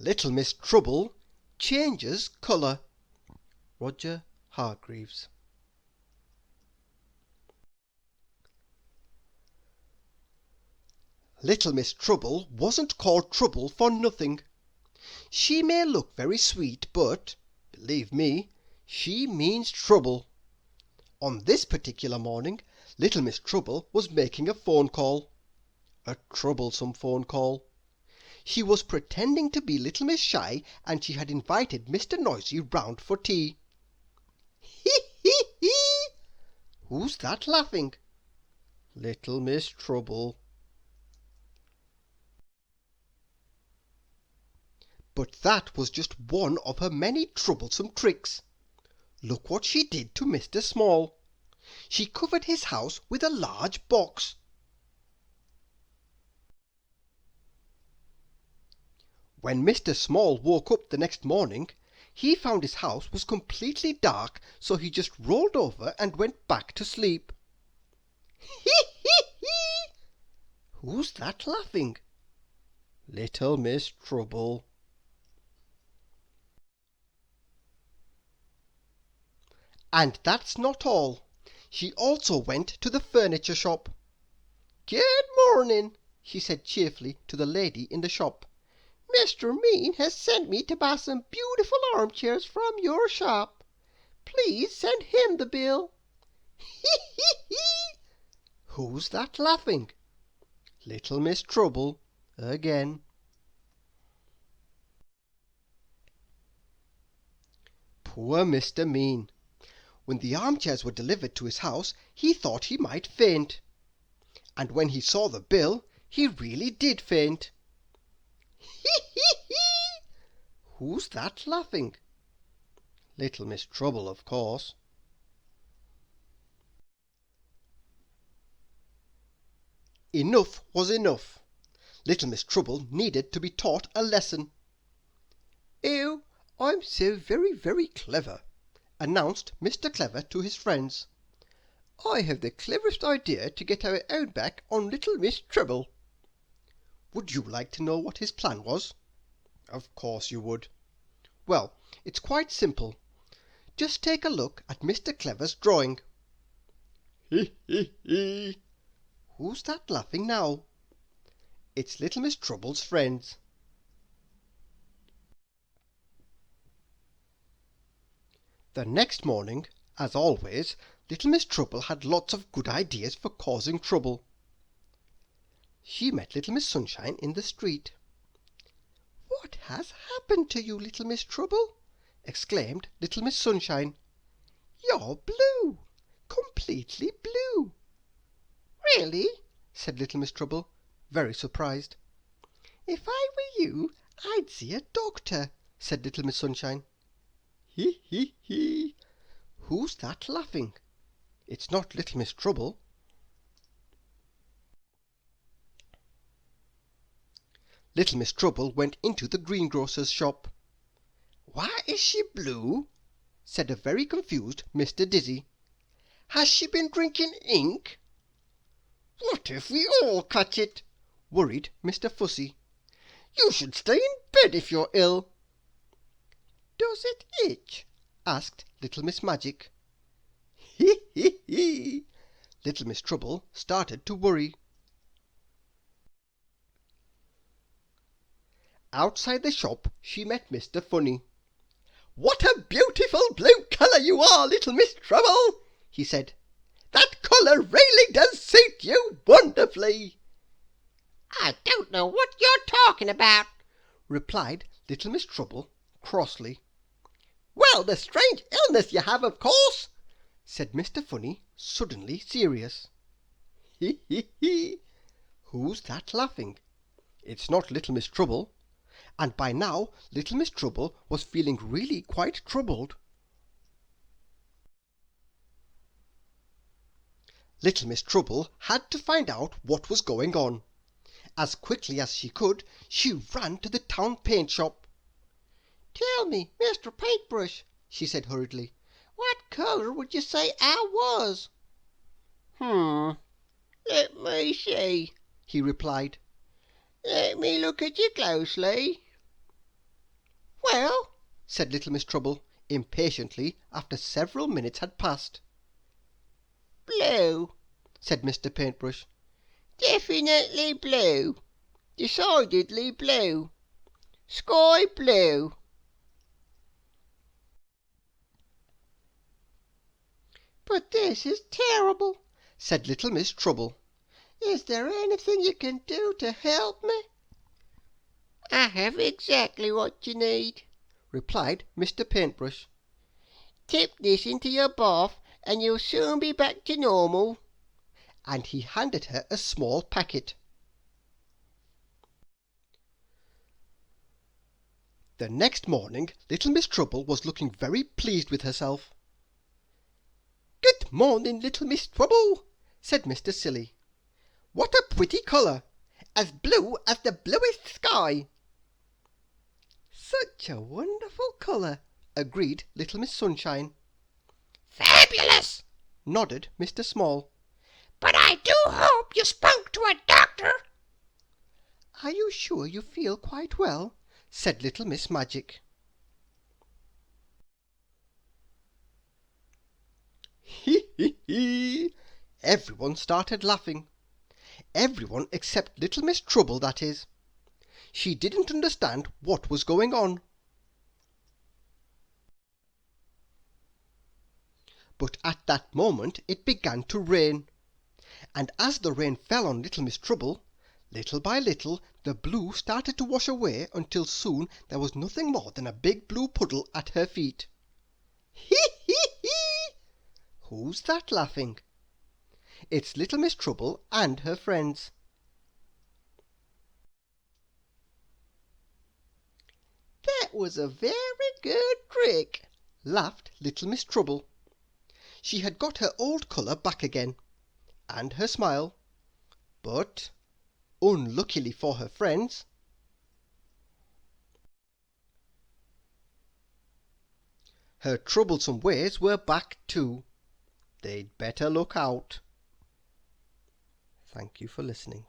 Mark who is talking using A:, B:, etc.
A: Little Miss Trouble changes colour. Roger Hargreaves. Little Miss Trouble wasn't called Trouble for nothing. She may look very sweet, but, believe me, she means trouble. On this particular morning, Little Miss Trouble was making a phone call. A troublesome phone call. She was pretending to be Little Miss Shy, and she had invited Mr. Noisy round for tea. Hee hee hee! Who's that laughing? Little Miss Trouble. But that was just one of her many troublesome tricks. Look what she did to Mr. Small. She covered his house with a large box. When Mr. Small woke up the next morning, he found his house was completely dark, so he just rolled over and went back to sleep. Hee hee hee! Who's that laughing? Little Miss Trouble. And that's not all. She also went to the furniture shop. "Good morning," she said cheerfully to the lady in the shop. "Mr. Mean has sent me to buy some beautiful armchairs from your shop. Please send him the bill." Hee hee hee! Who's that laughing? Little Miss Trouble again. Poor Mr. Mean. When the armchairs were delivered to his house, he thought he might faint. And when he saw the bill, he really did faint. Hee hee hee! Who's that laughing? Little Miss Trouble, of course. Enough was enough. Little Miss Trouble needed to be taught a lesson. "Oh, I'm so very, very clever," announced Mr. Clever to his friends. "I have the cleverest idea to get our own back on Little Miss Trouble." Would you like to know what his plan was? Of course you would. Well, it's quite simple. Just take a look at Mr. Clever's drawing. Hee hee hee! Who's that laughing now? It's Little Miss Trouble's friends. The next morning, as always, Little Miss Trouble had lots of good ideas for causing trouble. She met Little Miss Sunshine in the street. "What has happened to you, Little Miss Trouble?" exclaimed Little Miss Sunshine. "You're blue, completely blue." "Really?" said Little Miss Trouble, very surprised. "If I were you, I'd see a doctor," said Little Miss Sunshine. Hee hee hee! Who's that laughing? It's not Little Miss Trouble. Little Miss Trouble went into the greengrocer's shop. "Why is she blue?" said a very confused Mr. Dizzy. "Has she been drinking ink?" "What if we all catch it?" worried Mr. Fussy. "You should stay in bed if you're ill." "Does it itch?" asked Little Miss Magic. Hee hee hee! Little Miss Trouble started to worry. Outside the shop she met Mr. Funny. "What a beautiful blue colour you are, Little Miss Trouble!" he said. "That colour really does suit you wonderfully."
B: "I don't know what you're talking about,"
A: replied Little Miss Trouble crossly.
B: "Well, the strange illness you have, of course,"
A: said Mr. Funny, suddenly serious. Hee hee hee! Who's that laughing? It's not Little Miss Trouble. And by now Little Miss Trouble was feeling really quite troubled. Little Miss Trouble had to find out what was going on. As quickly as she could, she ran to the town paint shop.
B: "Tell me, Mr. Paintbrush," she said hurriedly, "what colour would you say I was?" "Let me see," he replied. "Let me look at you closely."
A: said Little Miss Trouble, impatiently, after several minutes had passed.
B: Blue,
A: said Mr. Paintbrush.
B: definitely blue, decidedly blue, sky blue. But this is terrible,
A: said Little Miss Trouble.
B: Is there anything you can do to help me? I have exactly what you need,
A: replied Mr. Paintbrush.
B: Tip this into your bath and you'll soon be back to normal.
A: And he handed her a small packet. The next morning Little Miss Trouble was looking very pleased with herself. "Good morning, Little Miss Trouble," said Mr. Silly. "What a pretty colour! As blue as the bluest sky." "Such a wonderful colour," agreed Little Miss Sunshine.
B: Fabulous,
A: nodded Mr. Small.
B: But I do hope you spoke to a doctor.
A: "Are you sure you feel quite well?" said Little Miss Magic. "Hee hee hee!" Everyone started laughing. Everyone except Little Miss Trouble, that is. She didn't understand what was going on. But at that moment it began to rain, and as the rain fell on Little Miss Trouble, little by little the blue started to wash away until soon there was nothing more than a big blue puddle at her feet. "Hee hee hee!" Who's that laughing? It's Little Miss Trouble and her friends. "That was a very good trick," laughed Little Miss Trouble. She had got her old colour back again, and her smile, but, unluckily for her friends, her troublesome ways were back too. They'd better look out. Thank you for listening.